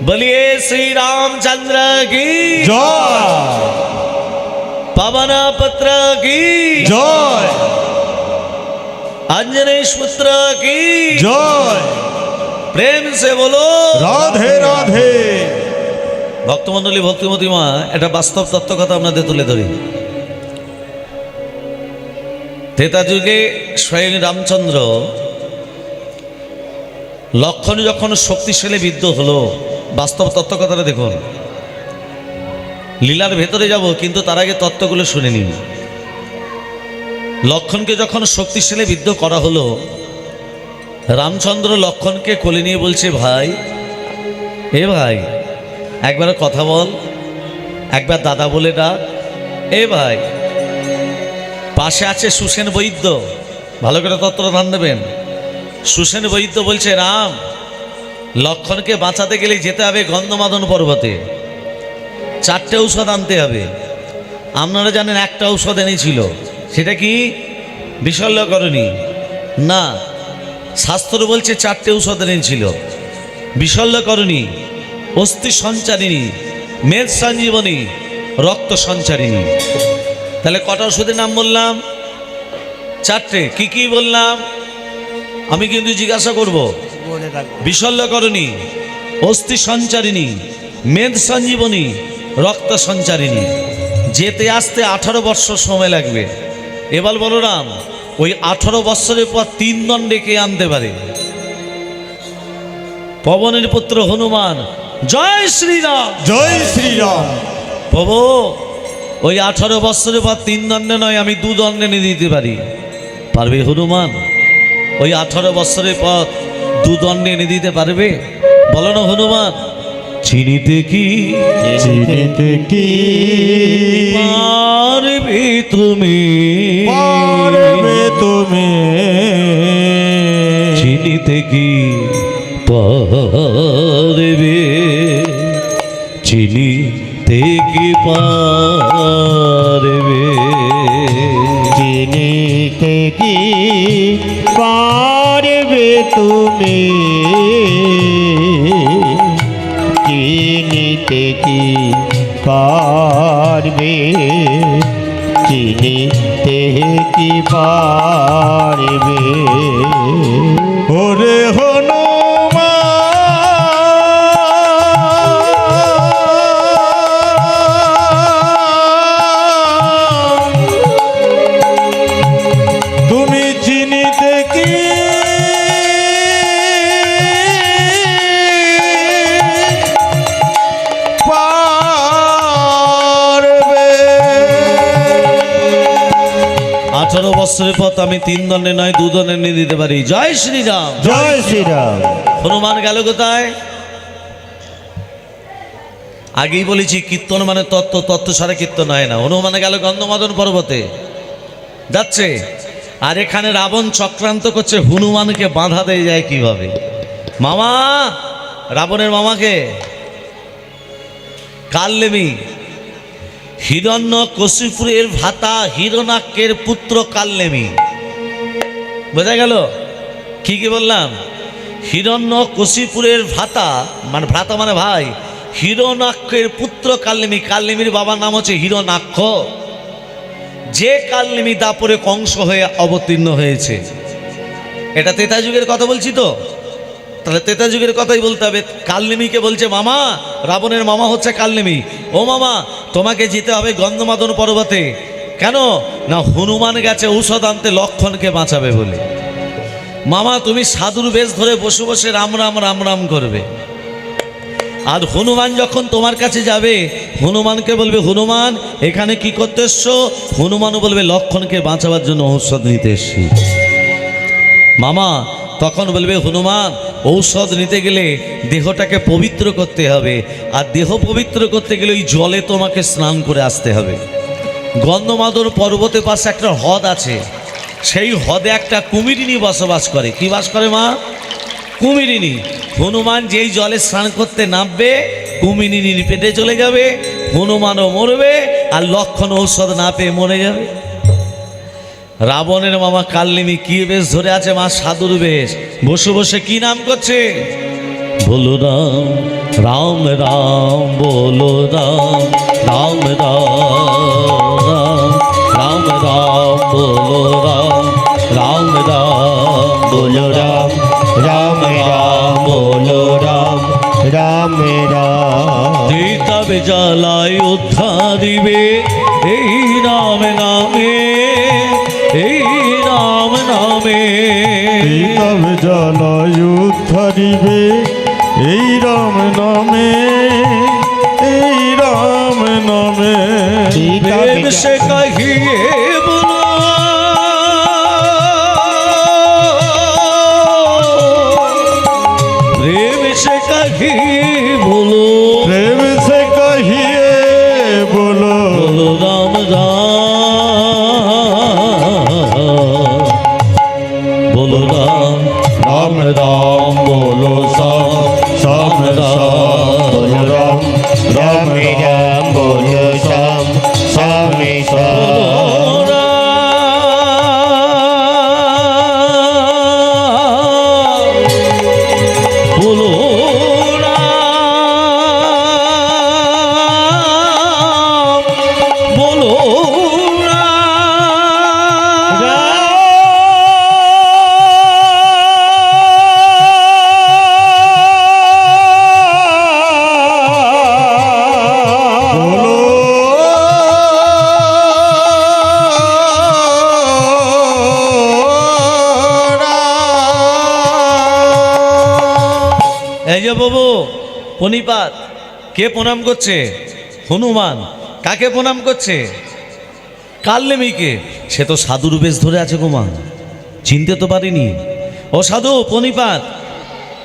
बोलिए श्री रामचंद्र की जय, पवन पुत्र की जय, अंजनेश पुत्र की जय। प्रेम से बोलो राधे राधे। ভক্তমণ্ডলী ভক্তিমতী মা একটা বাস্তব তত্ত্ব কথা আপনাদের তুলে ধরি। ত্রেতা যুগে স্বয়ং রামচন্দ্র লক্ষণ যখন শক্তিশালী বিদ্ধ হলো, বাস্তব তত্ত্ব কথাটা দেখুন। লীলার ভেতরে যাব, কিন্তু তার আগে তত্ত্বগুলো শুনে নিন। লক্ষণকে যখন শক্তিশালী বিদ্ধ করা হলো, রামচন্দ্র লক্ষণকে কোলে নিয়ে বলছে, ভাই এ ভাই একবার কথা বল, একবার দাদা বলে ডাক। এ ভাই, পাশে আছে সুসেন বৈদ্য, ভালো করে তত্ত্ব ধ্যান দেবেন। সুসেন বৈদ্য বলছে, রাম লক্ষণকে বাঁচাতে গেলে যেতে হবে গন্ধমাদন পর্বতে, 4টে ঔষধ আনতে হবে। আপনারা জানেন একটা ঔষধ এনেছিল, সেটা কি? বিশল্যকরণী না, শাস্ত্র বলছে 4টে ঔষধ এনেছিল। বিশল্যকরণী, অস্থি সঞ্চারিণী, মেদ সঞ্জীবনী, রক্ত সঞ্চারিণী। তাহলে কটা ওষুধের নাম বললাম? 4টে। কি কি বললাম আমি কিন্তু জিজ্ঞাসা করব। বিশল্যকরণী, অস্থি সঞ্চারিণী, মেদ সঞ্জীবনী, রক্ত সঞ্চারিণী। যেতে আসতে 18 বৎসর সময় লাগবে। এবার বলো রাম, ওই 18 বৎসরের পর 3 দণ্ডে কে আনতে পারে? পবনের পুত্র হনুমান। জয় শ্রীরাম, জয় শ্রীরাম। প্রভু ওই 18 বৎসরের পর 3 দণ্ডে নয়, আমি 2 দণ্ডে এনে দিতে পারি। পারবে হনুমান? ওই 18 বৎসরের পর 2 দণ্ডে এনে দিতে পারবে? বলো না হনুমান। চিনিতে কি, চিনিতে কি পারবে তুমি, পারবে তুমি, চিনিতে কি পারবে, চিনিতে কি পারবে, চিনিতে কি পারবে তুমি, চিনিতে কি পারবে, চিনিতে কি পারবে। ওরে হনুমান, তুমি চিনিতে কি পারবে। 18 বৎসরের পর আমি 3 দণ্ডে নয় 2 দণ্ডে এনে দিতে পারি। জয় শ্রীরাম। জয় শ্রীরাম। হনুমান গেল কোথায়? আগেই বলেছি, কীর্তন মানে তত্ত্ব, তত্ত্ব সারা কীর্তন হয় না। হনুমান গেল গন্ধমাদন পর্বতে যাচ্ছে, আর এখানে রাবণ চক্রান্ত করছে হনুমানকে বাধা দিয়ে যায় কিভাবে। মামা, রাবণের মামাকে কালনেমি, হিরণ্য কশিপুরের ভ্রাতা হিরণাক্ষের পুত্র কালনেমি। বোঝা গেল? কি কি বললাম? হিরণ্য কশিপুরের ভ্রাতা, মানে ভ্রাতা মানে ভাই, হিরণাক্ষের পুত্র কালনেমি। কালনেমির বাবার নাম হচ্ছে হিরণাক্ষ। যে কালনেমি দাপরে কংস হয়ে অবতীর্ণ হয়েছে। এটা ত্রেতা যুগের কথা বলছি তো, তাহলে ত্রেতা যুগের কথাই বলতে হবে। কালনেমিকে বলছে, মামা রাবণের মামা হচ্ছে কালনেমি, ও মামা তোমাকে যেতে হবে গন্ধমাদন পর্বতে। কেন না? হনুমান গেছে ঔষধ আনতে লক্ষণকে বাঁচাবে বলে। মামা তুমি সাধুর বেশ ধরে বসে বসে রাম রাম রাম রাম করবে, আর হনুমান যখন তোমার কাছে যাবে, হনুমানকে বলবে, হনুমান এখানে কি করতে এসছো? হনুমানও বলবে, লক্ষণকে বাঁচাবার জন্য ঔষধ নিতে এসছি। মামা তখন বলবে, হনুমান ঔষধ নিতে গেলে দেহটাকে পবিত্র করতে হবে, আর দেহ পবিত্র করতে গেলে ওই জলে তোমাকে স্নান করে আসতে হবে। গন্ধমাদন পর্বতের পাশে একটা হ্রদ আছে, সেই হ্রদে একটা কুমিরিনী বসবাস করে। কি বাস করে মা? কুমিরিনী। হনুমান যেই জলে স্নান করতে নামবে, কুমিরিনীর পেটে চলে যাবে, হনুমানও মরবে, আর লক্ষণ ঔষধ না পেয়ে মরে যাবে। রাবণের মামা কালনেমি কি বেশ ধরে আছে? মা সাধুর বেশ, বসে বসে কি নাম করছে? बोलो राम राम राम बोलो राम राम राम राम राम बोलो राम राम राम बोलो राम राम राम बोलो राम राम राम দিতাবে জ্বালায় উদ্ধারিবে এই রাম নামে এই রাম নামে তব জলয়ুদ্ধরিবে এই রাম নামে এই রাম নামে প্রেম সে কহিয়ে বলো প্রেম সে কহিয়ে বলো প্রেম से कहिए बोलो बोलो राम राम बोलो राम राम राम बोलो श्याम श्याम श्याम बोलो राम राम राम बोलो श्याम श्याम श्याम बोलो এই যে বাবু পনিপাত কে প্রণাম করছে? হনুমান। কাকে প্রণাম করছে? কালনেমিকে। সে তো সাধুর বেশ ধরে আছে গো মা, চিনতে তো পারিনি। ও সাধু পনিপাত,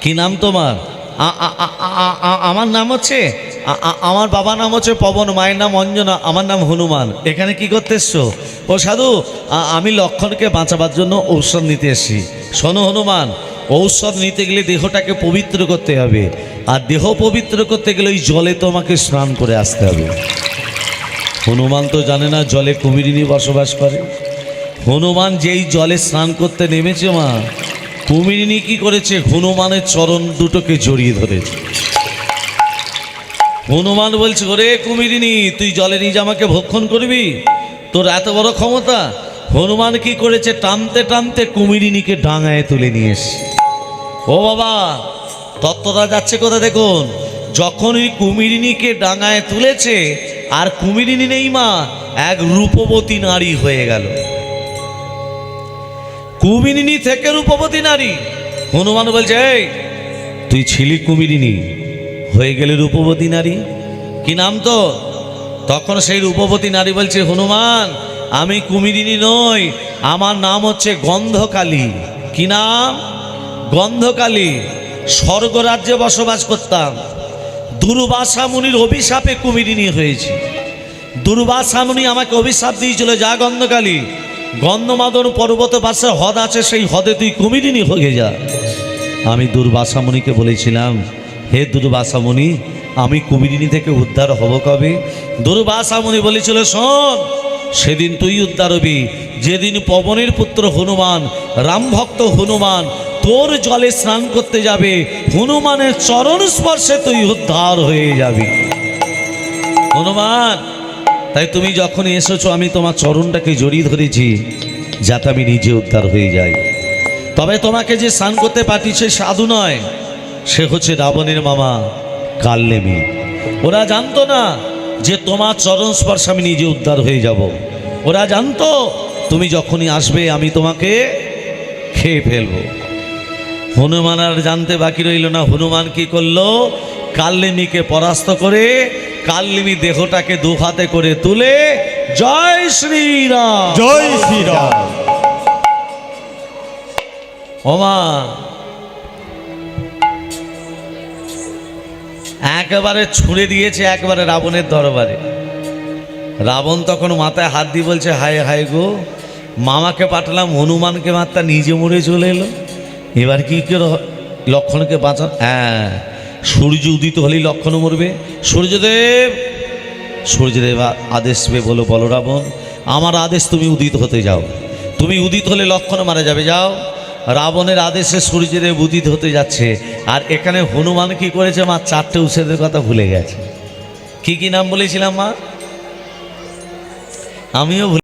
কি নাম তোমার? আমার নাম হচ্ছে আমার বাবার নাম হচ্ছে পবন, মায়ের নাম অঞ্জনা, আমার নাম হনুমান। এখানে কি করতে এসছো? ও সাধু, আমি লক্ষণকে বাঁচাবার জন্য ঔষধ নিতে এসেছি। শোনো হনুমান, ঔষধ নিতে গেলে দেহটাকে পবিত্র করতে হবে, আর দেহ পবিত্র করতে গেলে ওই জলে তোমাকে স্নান করে আসতে হবে। হনুমান তো জানে না জলে কুমিরিনী বসবাস করে। হনুমান যেই জলে স্নান করতে নেমেছে মা, কুমিরিনী কি করেছে? হনুমানের চরণ দুটোকে জড়িয়ে ধরেছে। হনুমান বলছে, ওরে কুমিরিনী, তুই জলে নিজে আমাকে ভক্ষণ করবি? তোর এত বড় ক্ষমতা? হনুমান কি করেছে? টানতে টানতে কুমিরিনীকে ডাঙায় তুলে নিয়ে এসে। ও বাবা, তত্ত্বটা যাচ্ছে কোথা দেখুন। যখন ওই কুমিরিনীকে ডাঙায় তুলেছে, আর কুমিরিনী নেই মা, এক রূপবতী নারী হয়ে গেল। কুমিরিনী থেকে রূপবতী নারী। হনুমান বলছে, এই তুই ছিলি কুমিরিনী, হয়ে গেলে রূপবতী নারী, কি নাম তো? তখন সেই রূপবতী নারী বলছে, হনুমান আমি কুমিরিনী নই, আমার নাম হচ্ছে গন্ধকালী। কি নাম? গন্ধকালী। স্বর্গরাজ্যে বসবাস করতাম। দুর্বাসা মুনির অভিশাপে কুমিরিনী হয়েছে। দুর্বাসা মুনি আমাকে অভিশাপ দিয়েছিল, যা গন্ধকালী, গন্ধমাদন পর্বত পাশে হ্রদ আছে, সেই হ্রদে তুই কুমিরিনী হয়ে যা। আমি দুর্বাসা মুনিকে বলেছিলাম, হে দুর্বাসা মুনি, আমি কুমিরিনী থেকে উদ্ধার হব কবে? দুর্বাসা মুনি বলেছিল, শোন, সেদিন তুই উদ্ধার হবি যেদিন পবনের পুত্র হনুমান, রামভক্ত হনুমান তোর জলে স্নান করতে যাবে। হনুমানের চরণ স্পর্শে তুই উদ্ধার হয়ে যাবি। হনুমান, তাই তুমি যখন এসেছো আমি তোমার চরণটাকে জড়িয়ে ধরেছি, যাতে আমি নিজে উদ্ধার হয়ে যাই। তবে তোমাকে যে স্নান করতে পাঠিয়েছে সাধু নয়, সে হচ্ছে রাবণের মামা কালনেমি। ওরা জানতো না যে তোমার চরণ স্পর্শ আমি নিজে উদ্ধার হয়ে যাব। ওরা জানতো তুমি যখনই আসবে আমি তোমাকে খেয়ে ফেলবো। হনুমান আর জানতে বাকি রইল না। হনুমান কি করলো? কালনেমিকে পরাস্ত করে কালনেমি দেহটাকে দু হাতে করে তুলে জয় শ্রীরাম, জয় শ্রীরাম। ওমা, একেবারে ছুঁড়ে দিয়েছে একবারে রাবণের দরবারে। রাবণ তখন মাথায় হাত দিয়ে বলছে, হায় হায় গো, মামাকে পাঠালাম হনুমানকে মারতা, নিজে মরে চলে এলো। এবার কি করে লক্ষণকে বাঁচান? হ্যাঁ, সূর্য উদিত হলেই লক্ষণ মরবে। সূর্যদেব, সূর্যদেব আদেশ পেয়ে বলো, বলো রাবণ, আমার আদেশ তুমি উদিত হতে যাও। তুমি উদিত হলে লক্ষণ মারা যাবে, যাও। রাবণের আদেশে সূর্যদেব উদিত হতে যাচ্ছে। আর এখানে হনুমান কি করেছে মা? চারটে উচ্ছেদের কথা ভুলে গেছে। কি কি নাম বলেছিলাম মা? আমিও